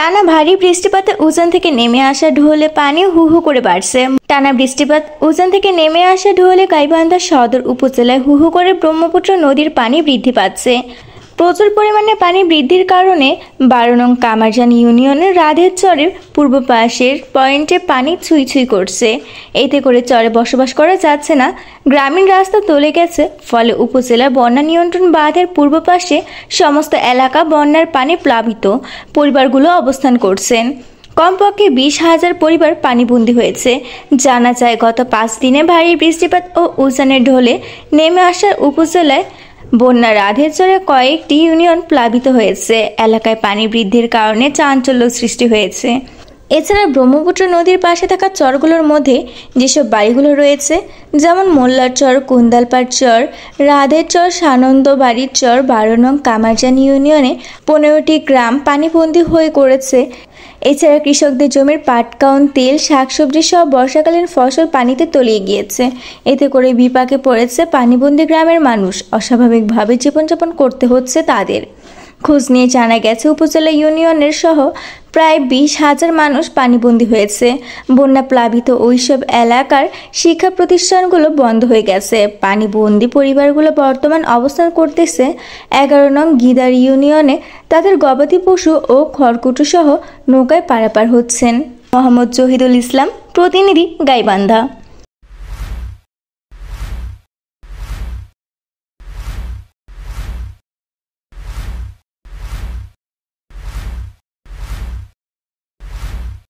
টানা ভারী বৃষ্টিপাতে উজান থেকে নেমে আসা ঢোলে পানি হু হু করে বাড়ছে। টানা বৃষ্টিপাত উজান থেকে নেমে আসা ঢোলে গাইবান্ধা সদর উপজেলায় হু হু করে ব্রহ্মপুত্র নদীর পানি বৃদ্ধি পাচ্ছে। প্রচুর পরিমাণে পানি বৃদ্ধির কারণে 12 নং কামারজান ইউনিয়নের রাধের চরের পূর্ব পাশের পয়েন্টে পানি ছুঁই ছুঁই করছে। এতে করে চরে বসবাস করা যাচ্ছে না, গ্রামীণ রাস্তা তলে গেছে। ফলে উপজেলার বন্যা নিয়ন্ত্রণ বাঁধের পূর্ব পাশে সমস্ত এলাকা বন্যার পানি প্লাবিত। পরিবারগুলো অবস্থান করছেন। কমপক্ষে 20,000 পরিবার পানিবন্দী হয়েছে। জানা যায়, গত 5 দিনে ভারী বৃষ্টিপাত ও উজানের ঢলে নেমে আসার উপজেলায় বন্যা রাধের চরে কয়েকটি ইউনিয়ন প্লাবিত হয়েছে। এলাকায় পানি বৃদ্ধির কারণে চাঞ্চল্য সৃষ্টি হয়েছে। এছাড়া ব্রহ্মপুত্র নদীর পাশে থাকা চরগুলোর মধ্যে যেসব বাড়িগুলো রয়েছে, যেমন মোল্লার চর, কুন্দালপাড় চর, রাধের চর, সানন্দবাড়ির চর, 12 নং কামারজান ইউনিয়নে 15টি গ্রাম পানিবন্দী হয়ে পড়েছে। এছাড়া কৃষকদের জমির পাটকাউন, তেল, শাকসবজি সহ বর্ষাকালীন ফসল পানিতে তলিয়ে গিয়েছে। এতে করে বিপাকে পড়েছে পানিবন্দী গ্রামের মানুষ। অস্বাভাবিকভাবে জীবনযাপন করতে হচ্ছে তাদের। খোঁজ নিয়ে জানা গেছে, উপজেলা ইউনিয়নের সহ প্রায় 20,000 মানুষ পানিবন্দী হয়েছে। বন্যা প্লাবিত ওইসব এলাকার শিক্ষা প্রতিষ্ঠানগুলো বন্ধ হয়ে গেছে। পানিবন্দী পরিবারগুলো বর্তমান অবস্থান করতেছে 11 নং গিদার ইউনিয়নে। তাদের গবাদি পশু ও খড়কুটো সহ নৌকায় পারাপার হচ্ছেন। মোহাম্মদ জহিদুল ইসলাম, প্রতিনিধি, গাইবান্ধা।